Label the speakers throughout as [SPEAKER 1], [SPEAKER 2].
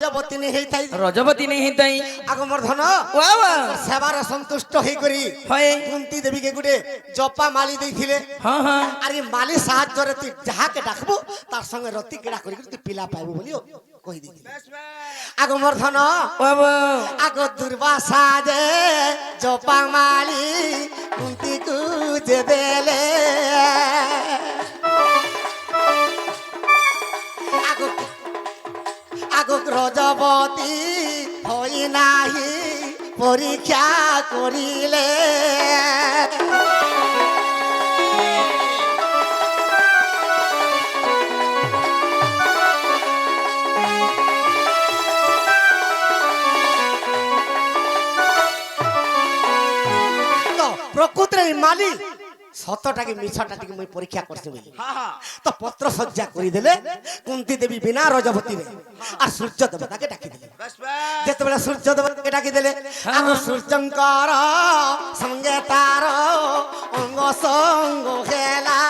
[SPEAKER 1] রজবতিনী ହେଇଥାଇ
[SPEAKER 2] রজবতিনী হিতাই
[SPEAKER 1] আগমর ধন
[SPEAKER 2] বাবা
[SPEAKER 1] সেবার সন্তুষ্ট হই করি
[SPEAKER 2] হয়
[SPEAKER 1] কুন্তি দেবীকে গুটে জপা মালি ଦେଇଥିଲେ
[SPEAKER 2] হ্যাঁ হ্যাঁ
[SPEAKER 1] আর এই মালি সাহায্যরে তুই যাহাকে ডাকবু তার সঙ্গে রতি কিড়া করি তুই পিলা পাইবু বলি কই দিছিল আগমর ধন
[SPEAKER 2] বাবা
[SPEAKER 1] আগ দুর্বাসা যে জপা মালি কুন্তি কু যে দেলে আগ রজবতী হই নাহি পরীক্ষা করিলে তো প্রকৃতির মালি সতটাকে মিছটাকে মুই পরীক্ষা করছি বলি তো পত্র সজ্জা করে দিলে কুন্তি দেবী বিনা রজবতী আর সূর্য দেবতাকে ডাকি দিলে যেতবেলে সূর্য দেবতাকে ডাকি দিলে আগ সূর্যঙ্কর সঙ্গে তার অঙ্গ সঙ্গ খেলা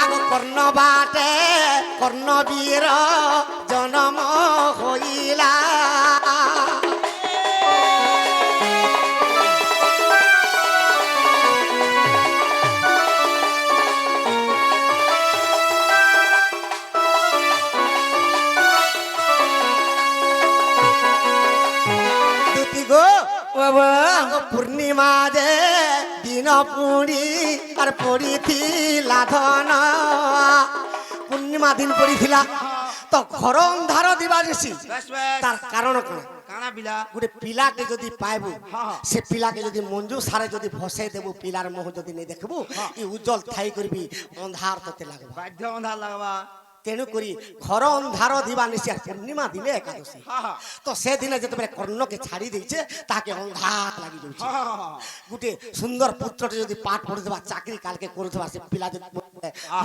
[SPEAKER 1] আগ কর্ণ বাটে কর্ণবীর জনম হইলা
[SPEAKER 2] বাবা
[SPEAKER 1] পূর্ণিমা যে দিন পুড়ি আর পড়িথিলা ধন পূর্ণিমা দিন পড়িথিলা তো ঘর ଅନ୍ଧାର দিবা দিছি তার কারণ কোন
[SPEAKER 3] কানা পিলা
[SPEAKER 1] গোটে পিলাকে যদি পাইবু সে পিলাকে যদি মঞ্জু সারে যদি ভসাই দেবু পিলার মুহ যদি নেই দেখবু ই উজ্জ্বল থাই করবি ଅନ୍ଧାର ততে লাগবে
[SPEAKER 3] বাধ্য অন্ধার লাগবা
[SPEAKER 1] তেণু করি ঘর ଅନ୍ଧାର দিবা নিছি আর পূর্ণিমা দিনে একাদশী তো সেদিনে যেতবে কর্ণকে ছাড়ি দিয়েছে তাকে ଅନ୍ଧାର লাগি যাচ্ছে গোটে সুন্দর পুত্রটি যদি পাঠ পড়ে দেবা চাকরি কালকে করে দেবা সে পিলা যদি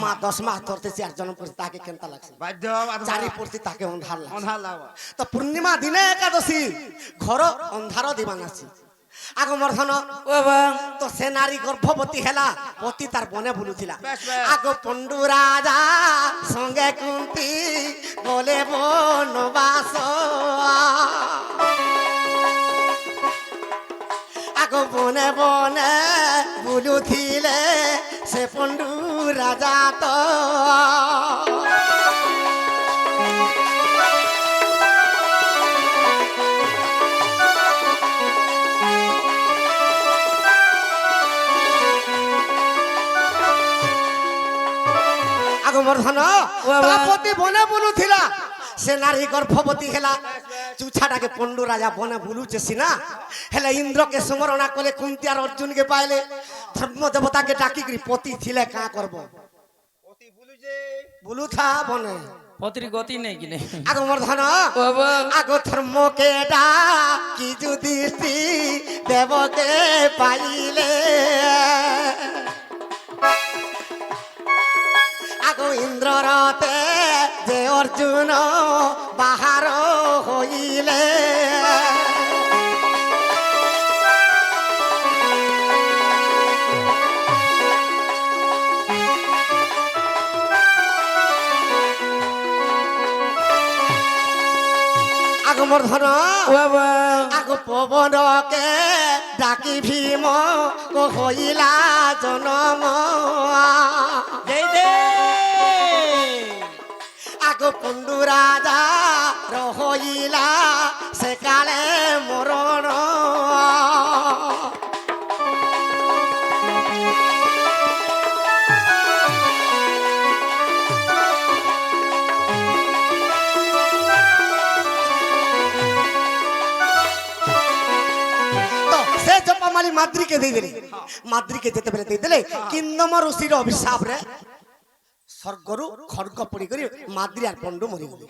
[SPEAKER 1] মা 10 মাস ধরতে সে আর জন্ম করছে তাকে কেনতা লাগছে
[SPEAKER 3] বাধ্য
[SPEAKER 1] চারি পড়তে তাকে ଅନ୍ଧାର লাগছে
[SPEAKER 3] অন্ধার লাগবা
[SPEAKER 1] তো পূর্ণিমা দিনে একাদশী ঘর ଅନ୍ଧାର দিবা নাছি আগমর ধন
[SPEAKER 2] বাবা
[SPEAKER 1] তো সে নারী গর্ভবতী হেলা পতি তার বনে বুলুছিলা
[SPEAKER 3] বেশ।
[SPEAKER 1] আগ পণ্ডু রাজা সঙ্গে কুন্তি বলে বনবাস আগ বনে বনে বুলুছিলে সে পণ্ডু রাজা তো আগমর ধন তাপতি বনে বুলুছিলা সে নারী গর্ভবতী হেলা চুছাটাকে পণ্ডু রাজা বনে বুলুছে সিনা হেলে ইন্দ্রকে স্মরণা কলে কুন্তি আর অর্জুনকে পাইলে ধর্ম দেবতাকে ডাকি করি পতি ছিলে কা করব
[SPEAKER 3] অতি বুলুছে
[SPEAKER 1] বুলুথা বনে
[SPEAKER 2] পতির গতি নেই কি নেই
[SPEAKER 1] আগমর ধন
[SPEAKER 2] বাবা
[SPEAKER 1] আগ ধর্মকে ডাকি যুধিষ্ঠি দেবকে পাইলে আগ ইন্দ্ররতে যে অর্জুন বাহার হইলে আগমর ধন
[SPEAKER 2] বাবা
[SPEAKER 1] আগ পবনকে ডাকি ভীম হইলা জনম আগ পণ্ডু রাজা রহইলা সে কালে মরণ তো সে জপামালি মাদ্রিকে ଦେଇଦେଲେ ମାଦ୍ରିକେ ଯେତେବେଳେ ଦେଇଦେଲେ କିନ୍ଦମ ଋଷିର ଅଭିଶାପରେ স্বর্গরু খড়গ পড়ি করি মাদ্রি আর পণ্ডু মরিগলি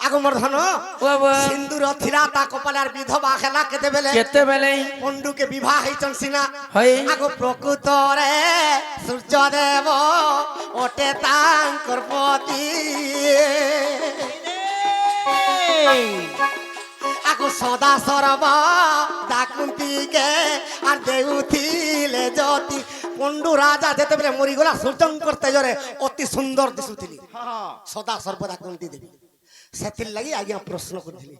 [SPEAKER 1] আগমর ধন
[SPEAKER 2] বাবা
[SPEAKER 1] সিন্দুর থিরা তা কপালার বিধবা খেলা কেতেবেলে
[SPEAKER 2] কেতেবেলে
[SPEAKER 1] পণ্ডুকে বিবাহ হইছন সিনা
[SPEAKER 2] হয়
[SPEAKER 1] আগ প্রকৃতরে সূর্যদেব ওটে তাঙ্কর পতি আগ সদা সর্ব দাকুন্তিকে আর দেউথিলে জ্যোতি পণ্ডু রাজা যেতেবেলে মরিগলা সূর্যঙ্কর তেজরে অতি সুন্দর দিশুଥିଲି সদা সর্বদা কুন্তি দেবী সেতির লাগি আজ্ঞা প্রশ্ন করছিলি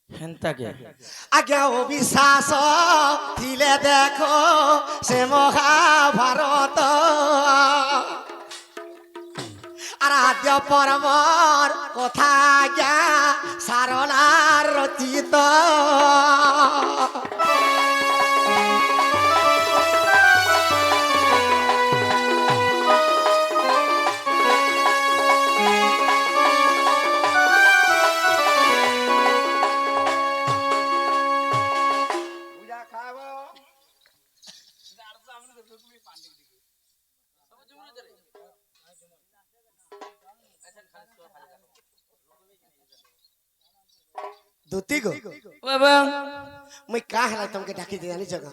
[SPEAKER 2] হেন্তা কে
[SPEAKER 1] আজ্ঞা অবিশ্বাস থিলে দেখো সে মহাভারত আর আদ্য পর্বর কথা আজ্ঞা সারলার রচিত
[SPEAKER 3] পূজা খাবো
[SPEAKER 1] দুতি গো
[SPEAKER 2] ও বাবা
[SPEAKER 1] মুই কা হেলা তোমাকে ডাকি দিয়ে জানিছ গা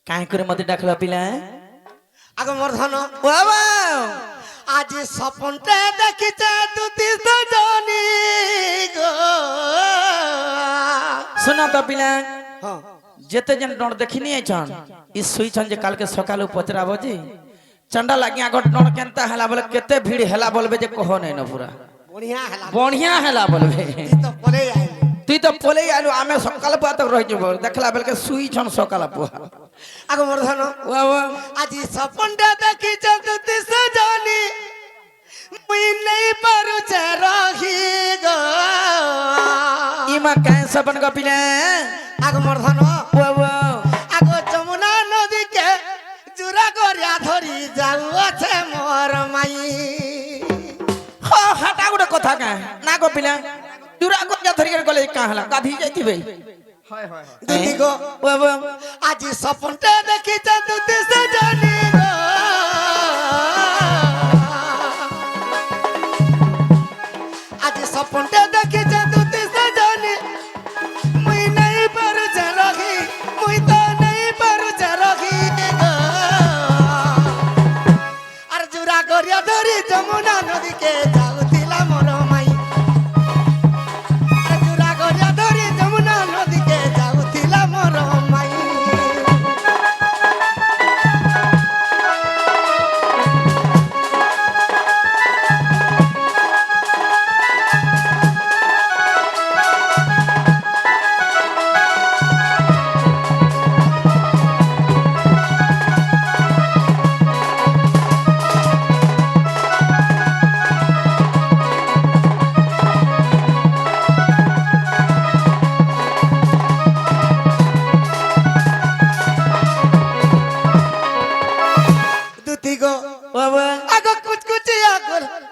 [SPEAKER 2] কাই করে মতে ডাকলা পিলা
[SPEAKER 1] আগ মোর ধন
[SPEAKER 2] ও বাবা
[SPEAKER 1] আজ স্বপনতে দেখিছে দুতি সজনী গো
[SPEAKER 2] শোনা তো পিলা
[SPEAKER 1] হ্যাঁ
[SPEAKER 2] যেতে যেন ডর দেখি নিয়ে ছন ই শুইছন যে কালকে সকালে পচরাবো যে চন্ডা লাগি আগর ডর কেনতা হেলা বলে কেতে ভিড় হেলা বলবে যে কহ নাই ন পুরা
[SPEAKER 1] বঢ়িয়া হেলা
[SPEAKER 2] বঢ়িয়া হেলা বলবে
[SPEAKER 1] তুই তো পরে আইলি
[SPEAKER 2] তুই তো পলেই আলু আমি সকাল পুয়া তক রহি যাব দেখলা বেলকে শুইছন সকাল পুয়া
[SPEAKER 1] আগ মোর ধন
[SPEAKER 2] ও বাবা
[SPEAKER 1] আজ স্বপনতে দেখিছে দুতি সজনী মুই নেই পারুছে রহি গো
[SPEAKER 2] ইমা কাই সপন গপিলে
[SPEAKER 1] আগ মোর ধন
[SPEAKER 2] ও বাবা
[SPEAKER 1] আগ যমুনা নদীকে জুরা করিয়া ধরি যাও আছে মোর মাই
[SPEAKER 2] হ হাটা গুড়ে কথা কা না গপিলা দুরা গজা ধরি গলে কা হলা গাধি যাইতিবে
[SPEAKER 3] হয় হয় হয়
[SPEAKER 1] দুতি গো
[SPEAKER 2] ও বাবা
[SPEAKER 1] আজ স্বপনতে দেখিছে দুতি সজনী গো আজ স্বপনতে দেখিছে দুতি সজনী মুই নাই পারুছে রহি মুই তো নাই পারুছে রহি গো আর জুরা করিয়া ধরি যমুনা নদীকে যাউতিলা মোর মাই আর জুরা করিয়া ধরি যমুনা নদীকে যাউতিলা মোর মাই দুতি গো
[SPEAKER 2] ও বাবা
[SPEAKER 1] আগো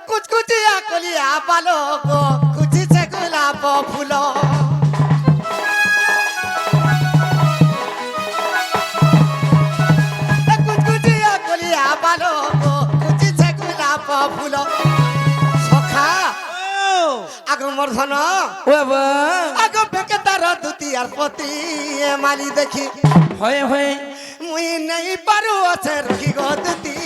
[SPEAKER 1] কুচকুচিয়া কলিয়া পালো গো কুচিছে গোলাপ ফুল কুচকুচিয়া কলিয়া পালো গো কুচিছে গোলাপ ফুল সখা আগো মোর ধন
[SPEAKER 2] ও বাবা
[SPEAKER 1] আগো বেকে তার দুতি আর পতি মালি দেখি
[SPEAKER 2] হয় হয়
[SPEAKER 1] মুই নেই পারু আছে রহি গো দুতি